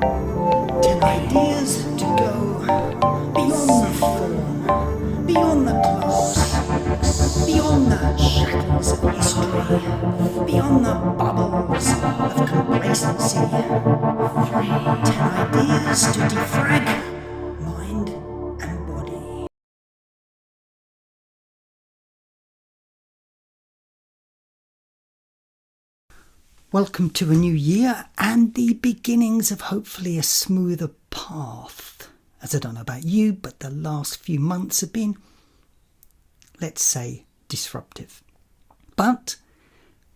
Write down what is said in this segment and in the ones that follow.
10 ideas to go beyond the form, beyond the class, beyond the shackles of history, beyond the bubbles of complacency. 10 ideas to defrag mind and body. Welcome to a new year and the beginnings of hopefully a smoother path. As I don't know about you, but the last few months have been, let's say, disruptive. But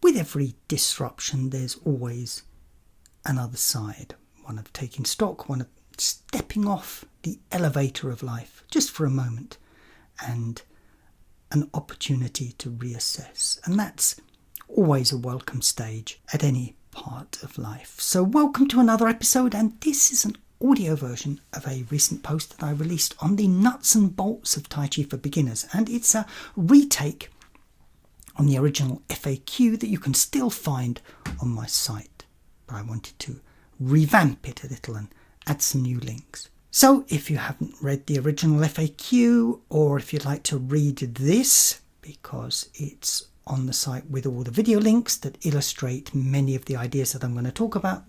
with every disruption, there's always another side. One of taking stock, one of stepping off the elevator of life just for a moment, and an opportunity to reassess. And that's always a welcome stage at any part of life. So welcome to another episode, and this is an audio version of a recent post that I released on the nuts and bolts of Tai Chi for beginners, and it's a retake on the original FAQ that you can still find on my site, but I wanted to revamp it a little and add some new links. So if you haven't read the original FAQ, or if you'd like to read this, because it's on the site with all the video links that illustrate many of the ideas that I'm going to talk about,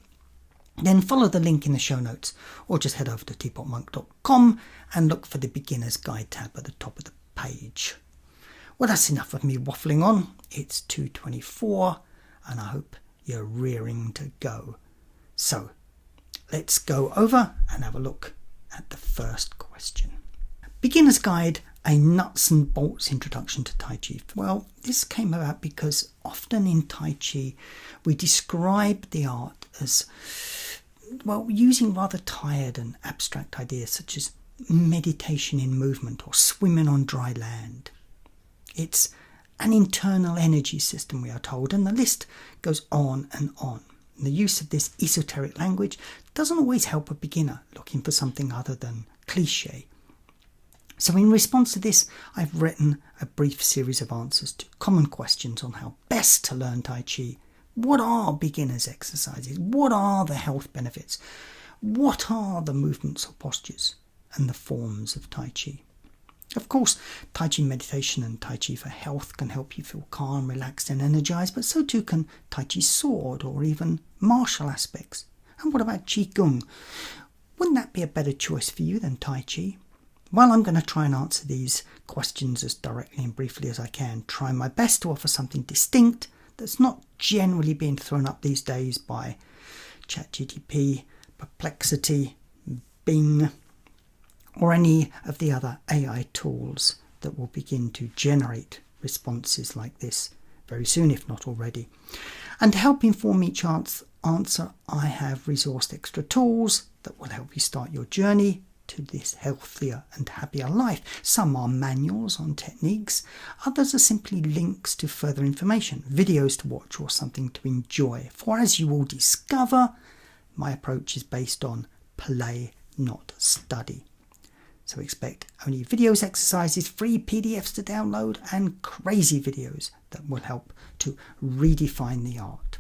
then follow the link in the show notes, or just head over to teapotmOnk.com and look for the beginner's guide tab at the top of the page. Well, that's enough of me waffling on. It's 2:24 and I hope you're rearing to go. So let's go over and have a look at the first question. Beginner's Guide, a nuts and bolts introduction to Tai Chi. Well, this came about because often in Tai Chi we describe the art as, well, using rather tired and abstract ideas such as meditation in movement or swimming on dry land. It's an internal energy system, we are told, and the list goes on and on. And the use of this esoteric language doesn't always help a beginner looking for something other than cliche. So in response to this, I've written a brief series of answers to common questions on how best to learn Tai Chi. What are beginners' exercises? What are the health benefits? What are the movements or postures and the forms of Tai Chi? Of course, Tai Chi meditation and Tai Chi for health can help you feel calm, relaxed and energized, but so too can Tai Chi Sword or even martial aspects. And what about Qigong? Wouldn't that be a better choice for you than Tai Chi? Well, I'm going to try and answer these questions as directly and briefly as I can, trying my best to offer something distinct that's not generally being thrown up these days by ChatGPT, Perplexity, Bing, or any of the other AI tools that will begin to generate responses like this very soon, if not already. And to help inform each answer, I have resourced extra tools that will help you start your journey to this healthier and happier life. Some are manuals on techniques, others are simply links to further information, videos to watch or something to enjoy. For as you will discover, my approach is based on play, not study. So expect only videos, exercises, free PDFs to download, and crazy videos that will help to redefine the art.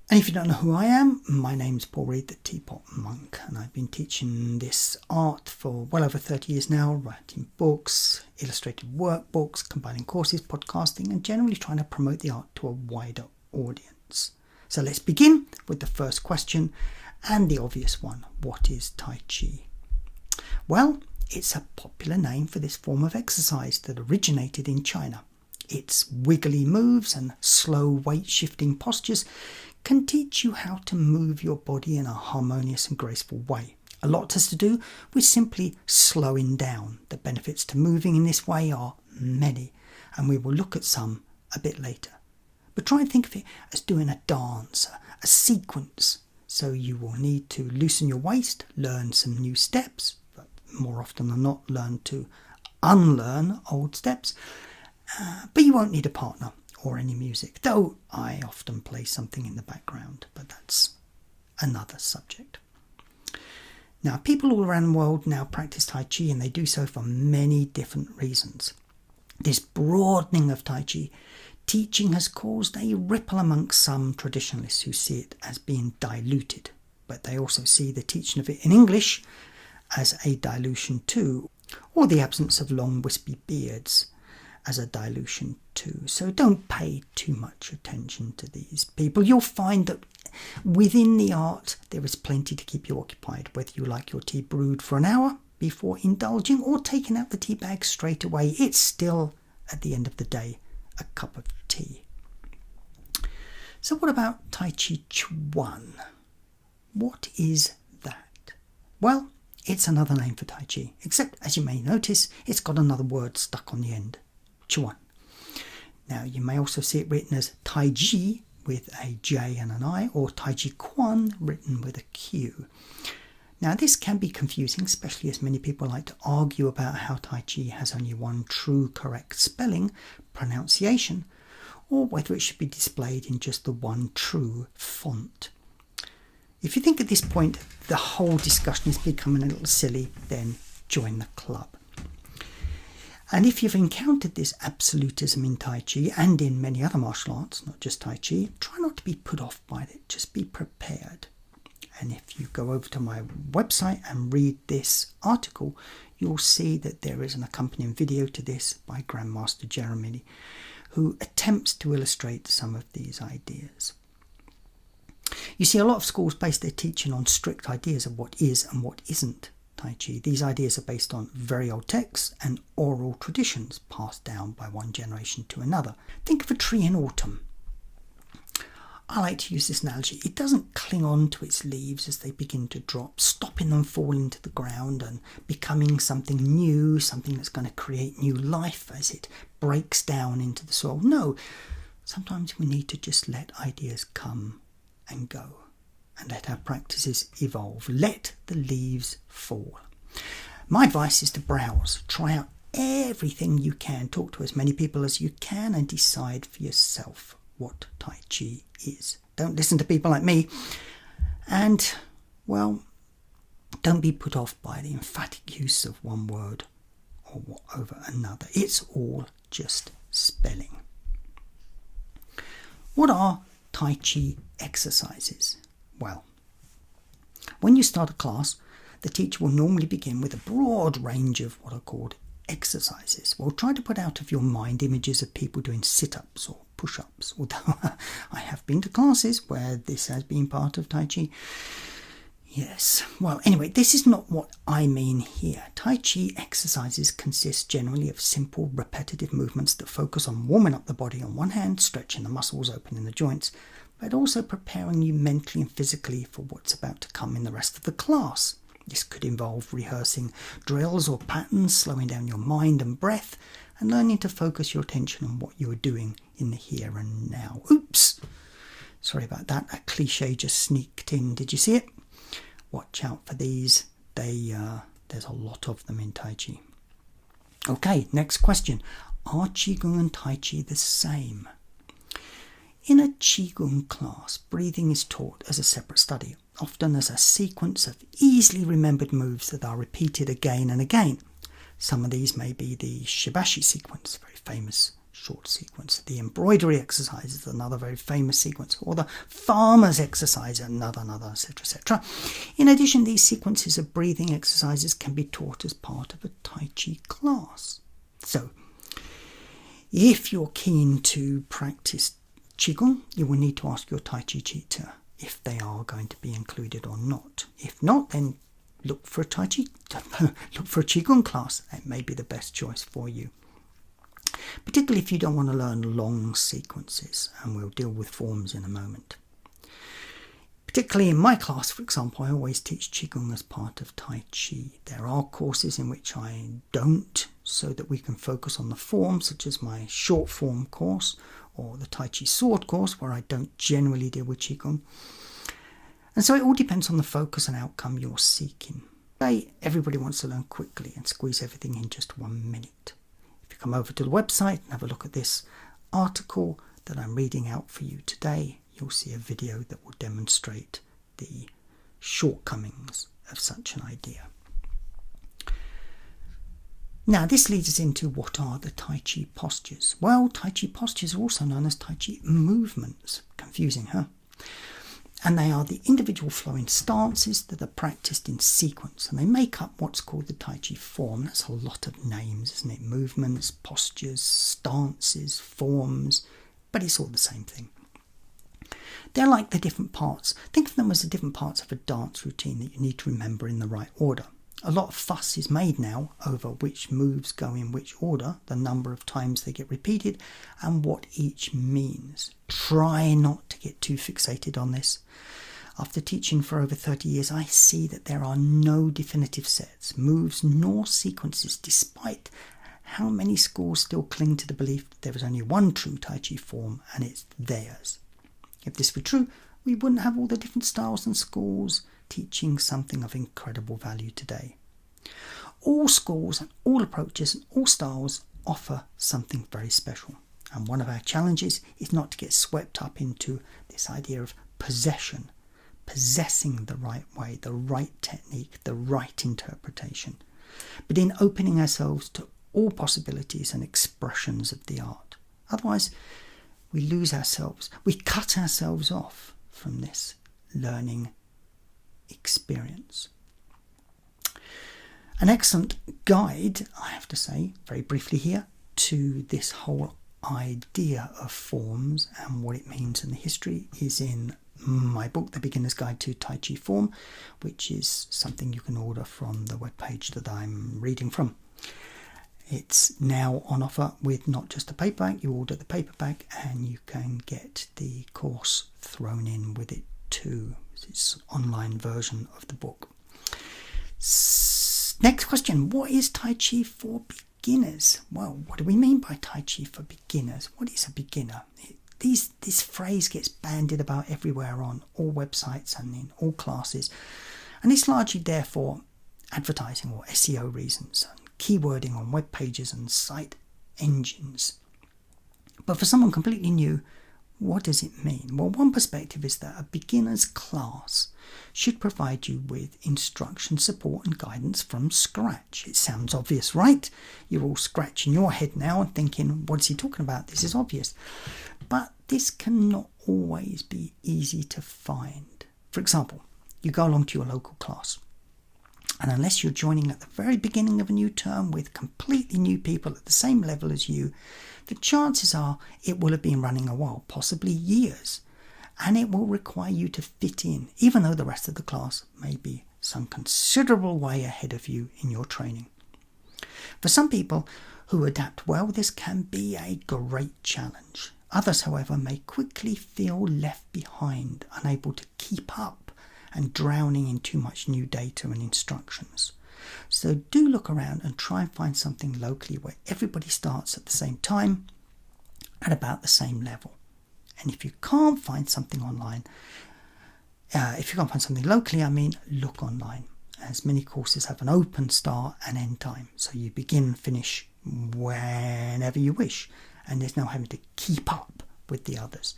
And if you don't know who I am, my name's Paul Reed, the Teapot Monk, and I've been teaching this art for well over 30 years now, writing books, illustrated workbooks, combining courses, podcasting, and generally trying to promote the art to a wider audience. So let's begin with the first question, and the obvious one: what is Tai Chi? Well, it's a popular name for this form of exercise that originated in China. Its wiggly moves and slow weight-shifting postures can teach you how to move your body in a harmonious and graceful way. A lot has to do with simply slowing down. The benefits to moving in this way are many, and we will look at some a bit later. But try and think of it as doing a dance, a sequence. So you will need to loosen your waist, learn some new steps, but more often than not learn to unlearn old steps. But you won't need a partner or any music, though I often play something in the background, but that's another subject. Now, people all around the world now practice Tai Chi, and they do so for many different reasons. This broadening of Tai Chi teaching has caused a ripple amongst some traditionalists who see it as being diluted. but they also see the teaching of it in English as a dilution too, or the absence of long wispy beards as a dilution too. So don't pay too much attention to these people. You'll find that within the art there is plenty to keep you occupied, whether you like your tea brewed for an hour before indulging or taking out the tea bag straight away. It's still, at the end of the day, a cup of tea. So what about Tai Chi Chuan? What is that? Well, it's another name for Tai Chi, except, as you may notice, it's got another word stuck on the end, Chuan. Now, you may also see it written as Tai Chi with a J and an I, or Tai Chi Quan written with a Q. Now, this can be confusing, especially as many people like to argue about how Tai Chi has only one true correct spelling, pronunciation, or whether it should be displayed in just the one true font. If you think at this point the whole discussion is becoming a little silly, then join the club. And if you've encountered this absolutism in Tai Chi and in many other martial arts, not just Tai Chi, try not to be put off by it, just be prepared. And if you go over to my website and read this article, you'll see that there is an accompanying video to this by Grandmaster Jeremy, who attempts to illustrate some of these ideas. You see, a lot of schools base their teaching on strict ideas of what is and what isn't Tai Chi. These ideas are based on very old texts and oral traditions passed down by one generation to another. Think of a tree in autumn. I like to use this analogy. It doesn't cling on to its leaves as they begin to drop, stopping them falling to the ground and becoming something new, something that's going to create new life as it breaks down into the soil. No, sometimes we need to just let ideas come and go and let our practices evolve. Let the leaves fall. My advice is to browse, try out everything you can, talk to as many people as you can, and decide for yourself what Tai Chi is. Don't listen to people like me, and, well, don't be put off by the emphatic use of one word or over another. It's all just spelling. What are Tai Chi exercises? Well, when you start a class, the teacher will normally begin with a broad range of what are called exercises. Well, try to put out of your mind images of people doing sit-ups or push-ups, although I have been to classes where this has been part of Tai Chi. Yes, well, anyway, this is not what I mean here. Tai Chi exercises consist generally of simple, repetitive movements that focus on warming up the body on one hand, stretching the muscles, opening the joints, but also preparing you mentally and physically for what's about to come in the rest of the class. This could involve rehearsing drills or patterns, slowing down your mind and breath, and learning to focus your attention on what you are doing in the here and now. Oops! Sorry about that. A cliche just sneaked in. Did you see it? Watch out for these. There's a lot of them in Tai Chi. Okay, next question. Are Qigong and Tai Chi the same? In a Qigong class, breathing is taught as a separate study, often as a sequence of easily remembered moves that are repeated again and again. Some of these may be the Shibashi sequence, very famous short sequence. The embroidery exercise is another very famous sequence, or the farmer's exercise, another, etc., etc. In addition, these sequences of breathing exercises can be taught as part of a Tai Chi class. So, if you're keen to practice Qigong, you will need to ask your Tai Chi teacher if they are going to be included or not. If not, then look for a Qigong class. That may be the best choice for you. Particularly if you don't want to learn long sequences, and we'll deal with forms in a moment. Particularly in my class, for example, I always teach Qigong as part of Tai Chi. There are courses in which I don't, so that we can focus on the form, such as my short form course, or the Tai Chi Sword course, where I don't generally deal with Qigong. And so it all depends on the focus and outcome you're seeking. Today, everybody wants to learn quickly and squeeze everything in just 1 minute. If you come over to the website and have a look at this article that I'm reading out for you today, you'll see a video that will demonstrate the shortcomings of such an idea. Now, this leads us into what are the Tai Chi postures. Well, Tai Chi postures are also known as Tai Chi movements. Confusing, huh? And they are the individual flowing stances that are practiced in sequence. And they make up what's called the Tai Chi Form. That's a lot of names, isn't it? Movements, postures, stances, forms. But it's all the same thing. They're like the different parts. Think of them as the different parts of a dance routine that you need to remember in the right order. A lot of fuss is made now over which moves go in which order, the number of times they get repeated, and what each means. Try not to get too fixated on this. After teaching for over 30 years, I see that there are no definitive sets, moves, nor sequences, despite how many schools still cling to the belief that there is only one true Tai Chi form, and it's theirs. If this were true, we wouldn't have all the different styles and schools teaching something of incredible value today. All schools and all approaches and all styles offer something very special. And one of our challenges is not to get swept up into this idea of possession, possessing the right way, the right technique, the right interpretation, but in opening ourselves to all possibilities and expressions of the art. Otherwise, we lose ourselves. We cut ourselves off from this learning experience. An excellent guide, I have to say, very briefly here, to this whole idea of forms and what it means in the history is in my book, The Beginner's Guide to Tai Chi Form, which is something you can order from the webpage that I'm reading from. It's now on offer with not just the paperback. You order the paperback and you can get the course thrown in with it too. It's an online version of the book. Next question. What is Tai Chi for beginners? Well, what do we mean by Tai Chi for beginners? What is a beginner? This phrase gets bandied about everywhere on all websites and in all classes. And it's largely there for advertising or SEO reasons, and keywording on web pages and site engines. But for someone completely new, what does it mean? Well, one perspective is that a beginner's class should provide you with instruction, support and guidance from scratch. It sounds obvious, right? You're all scratching your head now and thinking, what is he talking about? This is obvious. But this cannot always be easy to find. For example, you go along to your local class, and unless you're joining at the very beginning of a new term with completely new people at the same level as you, the chances are it will have been running a while, possibly years, and it will require you to fit in, even though the rest of the class may be some considerable way ahead of you in your training. For some people who adapt well, this can be a great challenge. Others, however, may quickly feel left behind, unable to keep up, and drowning in too much new data and instructions. So do look around and try and find something locally where everybody starts at the same time at about the same level. And if you can't find something online, if you can't find something locally, look online, as many courses have an open start and end time. So you begin and finish whenever you wish, and there's no having to keep up with the others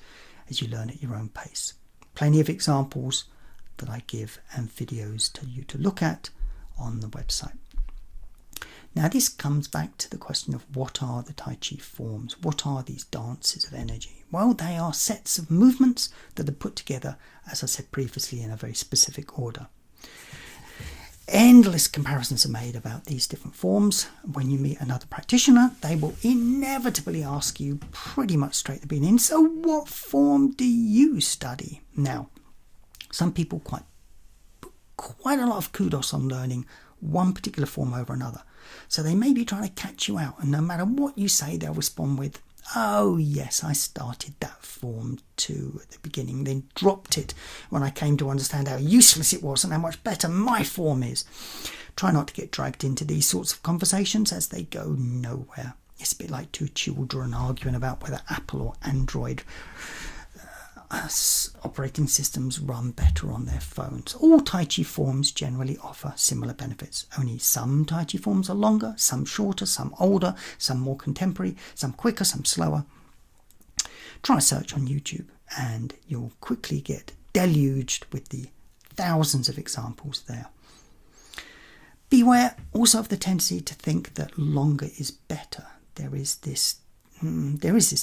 as you learn at your own pace. Plenty of examples that I give and videos to you to look at on the website. Now this comes back to the question of what are the Tai Chi forms? What are these dances of energy? Well, they are sets of movements that are put together, as I said previously, in a very specific order. Endless comparisons are made about these different forms. When you meet another practitioner, they will inevitably ask you pretty much straight at the beginning, so what form do you study? Now, some people put quite a lot of kudos on learning one particular form over another. So they may be trying to catch you out, and no matter what you say, they'll respond with, oh yes, I started that form too at the beginning, then dropped it when I came to understand how useless it was and how much better my form is. Try not to get dragged into these sorts of conversations, as they go nowhere. It's a bit like two children arguing about whether Apple or Android operating systems run better on their phones. All Tai Chi forms generally offer similar benefits. Only some Tai Chi forms are longer, some shorter, some older, some more contemporary, some quicker, some slower. Try a search on YouTube and you'll quickly get deluged with the thousands of examples there. Beware also of the tendency to think that longer is better. There is this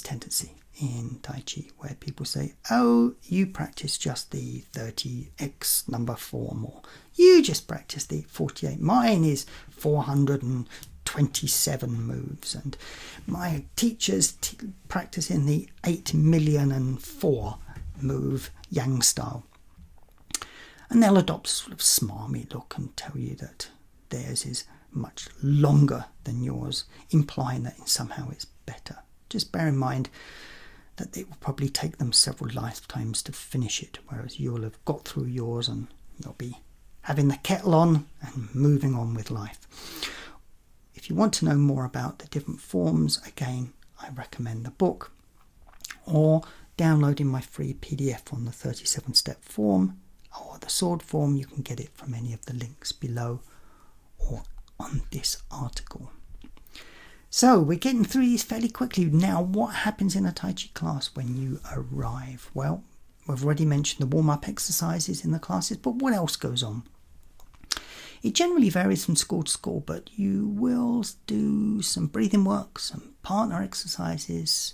tendency. in Tai Chi where people say, oh, you practice just the 30x number form, or you just practice the 48. Mine is 427 moves, and my teachers practice in the 8,000,004 move Yang style. And they'll adopt a sort of smarmy look and tell you that theirs is much longer than yours, implying that somehow it's better. Just bear in mind that it will probably take them several lifetimes to finish it, whereas you'll have got through yours and you'll be having the kettle on and moving on with life. If you want to know more about the different forms, again, I recommend the book or downloading my free PDF on the 37-step form or the sword form. You can get it from any of the links below or on this article. So we're getting through these fairly quickly. Now, what happens in a Tai Chi class when you arrive? Well, we've already mentioned the warm-up exercises in the classes, but what else goes on? It generally varies from school to school, but you will do some breathing work, some partner exercises,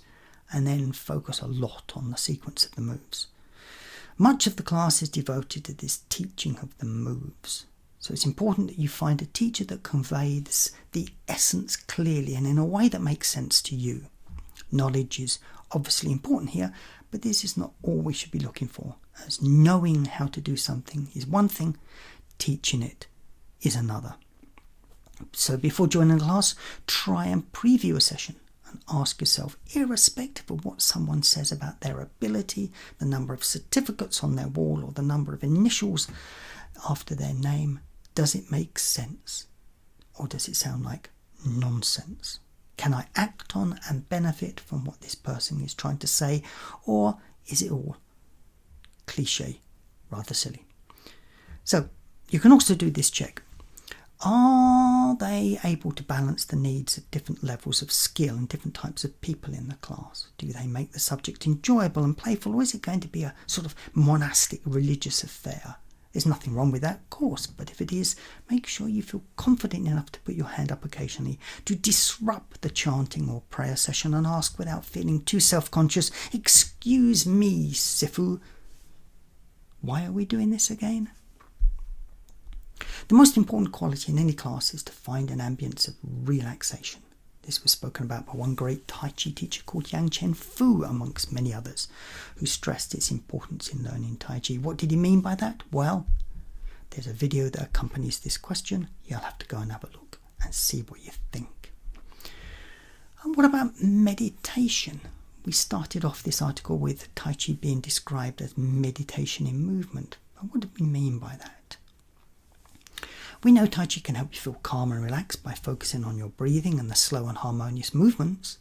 and then focus a lot on the sequence of the moves. Much of the class is devoted to this teaching of the moves. So it's important that you find a teacher that conveys the essence clearly and in a way that makes sense to you. Knowledge is obviously important here, but this is not all we should be looking for, as knowing how to do something is one thing, teaching it is another. So before joining the class, try and preview a session and ask yourself, irrespective of what someone says about their ability, the number of certificates on their wall or the number of initials after their name, does it make sense, or does it sound like nonsense? Can I act on and benefit from what this person is trying to say, or is it all cliche, rather silly? So you can also do this check. Are they able to balance the needs of different levels of skill and different types of people in the class? Do they make the subject enjoyable and playful, or is it going to be a sort of monastic religious affair? There's nothing wrong with that, of course, but if it is, make sure you feel confident enough to put your hand up occasionally to disrupt the chanting or prayer session and ask without feeling too self-conscious, excuse me, Sifu, why are we doing this again? The most important quality in any class is to find an ambience of relaxation. This was spoken about by one great Tai Chi teacher called Yang Chen Fu, amongst many others, who stressed its importance in learning Tai Chi. What did he mean by that? Well, there's a video that accompanies this question. You'll have to go and have a look and see what you think. And what about meditation? We started off this article with Tai Chi being described as meditation in movement. But what do we mean by that? We know Tai Chi can help you feel calm and relaxed by focusing on your breathing and the slow and harmonious movements.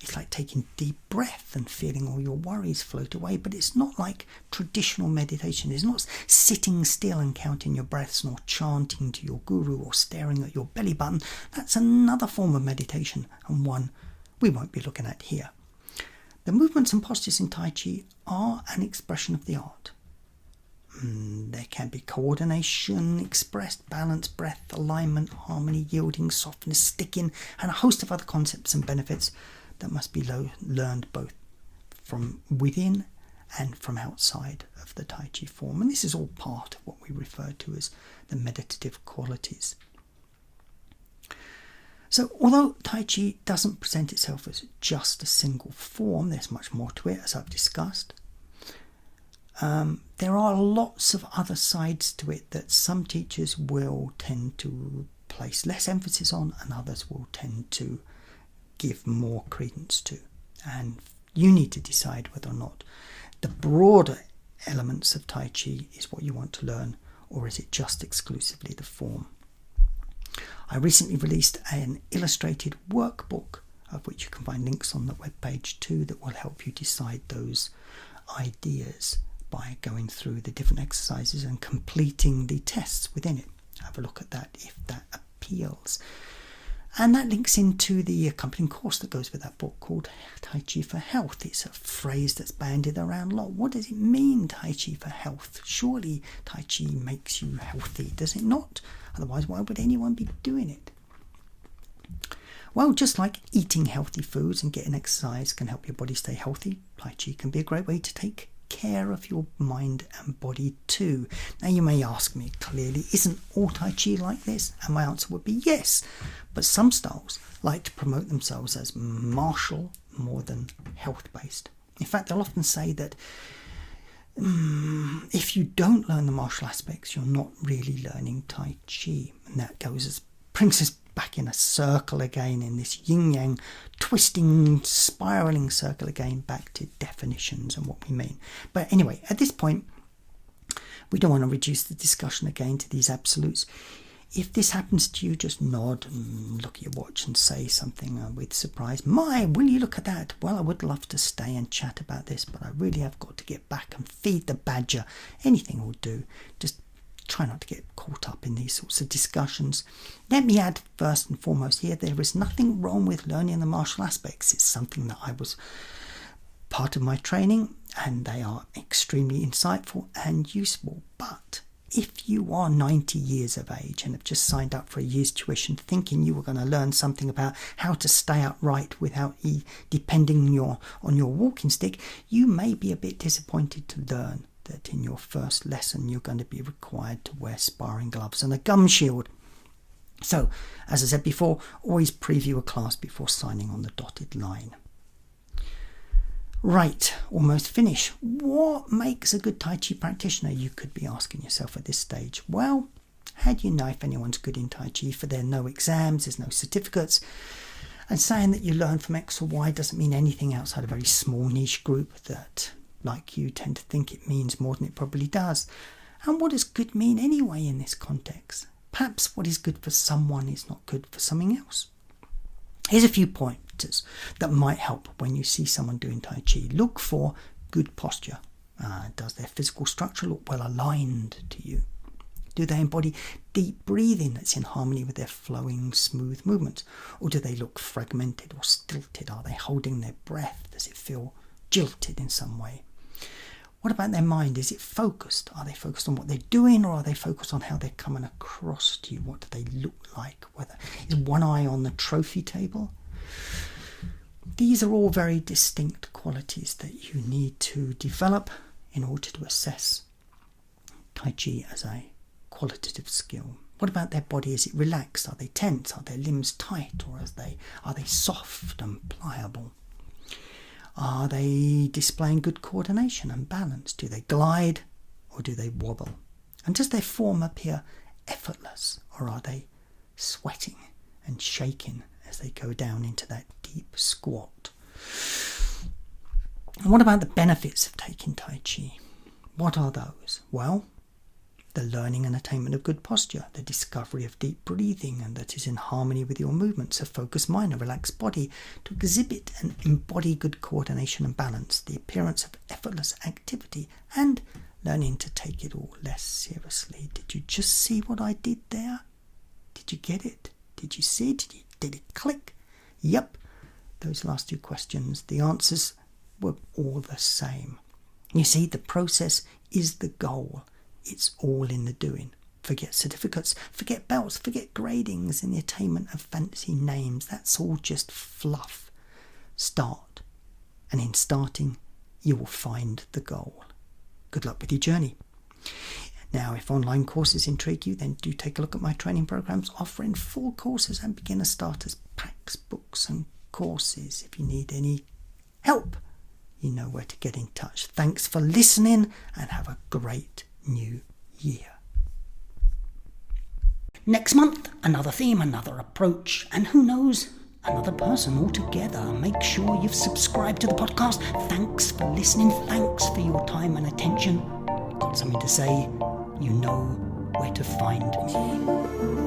It's like taking deep breath and feeling all your worries float away, but it's not like traditional meditation. It's not sitting still and counting your breaths, nor chanting to your guru or staring at your belly button. That's another form of meditation, and one we won't be looking at here. The movements and postures in Tai Chi are an expression of the art. There can be coordination expressed, balance, breath, alignment, harmony, yielding, softness, sticking, and a host of other concepts and benefits that must be learned both from within and from outside of the Tai Chi form. And this is all part of what we refer to as the meditative qualities. So although Tai Chi doesn't present itself as just a single form, there's much more to it, as I've discussed. There are lots of other sides to it that some teachers will tend to place less emphasis on and others will tend to give more credence to. And you need to decide whether or not the broader elements of Tai Chi is what you want to learn, or is it just exclusively the form. I recently released an illustrated workbook, of which you can find links on the webpage too, that will help you decide those ideas by going through the different exercises and completing the tests within it. Have a look at that if that appeals. And that links into the accompanying course that goes with that book called Tai Chi for Health. It's a phrase that's bandied around a lot. What does it mean, Tai Chi for Health? Surely Tai Chi makes you healthy, does it not? Otherwise, why would anyone be doing it? Well, just like eating healthy foods and getting exercise can help your body stay healthy, Tai Chi can be a great way to take care of your mind and body too. Now you may ask me clearly, isn't all Tai Chi like this? And my answer would be yes, but some styles like to promote themselves as martial more than health-based. In fact, they'll often say that if you don't learn the martial aspects, you're not really learning Tai Chi. And that brings us back in a circle again, in this yin-yang, twisting, spiralling circle again, back to definitions and what we mean. But anyway, at this point, we don't want to reduce the discussion again to these absolutes. If this happens to you, just nod and look at your watch and say something with surprise. My, will you look at that? Well, I would love to stay and chat about this, but I really have got to get back and feed the badger. Anything will do. Just try not to get caught up in these sorts of discussions. Let me add first and foremost here, there is nothing wrong with learning the martial aspects. It's something that I was part of my training, and they are extremely insightful and useful. But if you are 90 years of age and have just signed up for a year's tuition thinking you were going to learn something about how to stay upright without depending on your walking stick, you may be a bit disappointed to learn that in your first lesson you're going to be required to wear sparring gloves and a gum shield. So, as I said before, always preview a class before signing on the dotted line. Right, almost finished. What makes a good Tai Chi practitioner, you could be asking yourself at this stage? Well, how do you know if anyone's good in Tai Chi? For there are no exams, there's no certificates. And saying that you learn from X or Y doesn't mean anything outside a very small niche group that, like you, tend to think it means more than it probably does. And what does good mean anyway in this context? Perhaps what is good for someone is not good for something else. Here's a few pointers that might help when you see someone doing Tai Chi. Look for good posture. Does their physical structure look well aligned to you? Do they embody deep breathing that's in harmony with their flowing, smooth movements? Or do they look fragmented or stilted? Are they holding their breath? Does it feel jilted in some way? What about their mind? Is it focused? Are they focused on what they're doing, or are they focused on how they're coming across to you? What do they look like? Is one eye on the trophy table? These are all very distinct qualities that you need to develop in order to assess Tai Chi as a qualitative skill. What about their body? Is it relaxed? Are they tense? Are their limbs tight? Or are they soft and pliable? Are they displaying good coordination and balance? Do they glide or do they wobble? And does their form appear effortless, or are they sweating and shaking as they go down into that deep squat? And what about the benefits of taking Tai Chi? What are those? Well, the learning and attainment of good posture, the discovery of deep breathing and that is in harmony with your movements, a focused mind, a relaxed body, to exhibit and embody good coordination and balance, the appearance of effortless activity, and learning to take it all less seriously. Did you just see what I did there? Did you get it? Did you see it? Did it click? Yep, those last two questions, the answers were all the same. You see, the process is the goal. It's all in the doing. Forget certificates, forget belts, forget gradings and the attainment of fancy names. That's all just fluff. Start. And in starting, you will find the goal. Good luck with your journey. Now, if online courses intrigue you, then do take a look at my training programs offering full courses and beginner starters, packs, books and courses. If you need any help, you know where to get in touch. Thanks for listening and have a great new year. Next month, another theme, another approach, and who knows, another person altogether. Make sure you've subscribed to the podcast. Thanks for listening. Thanks for your time and attention. Got something to say? You know where to find me.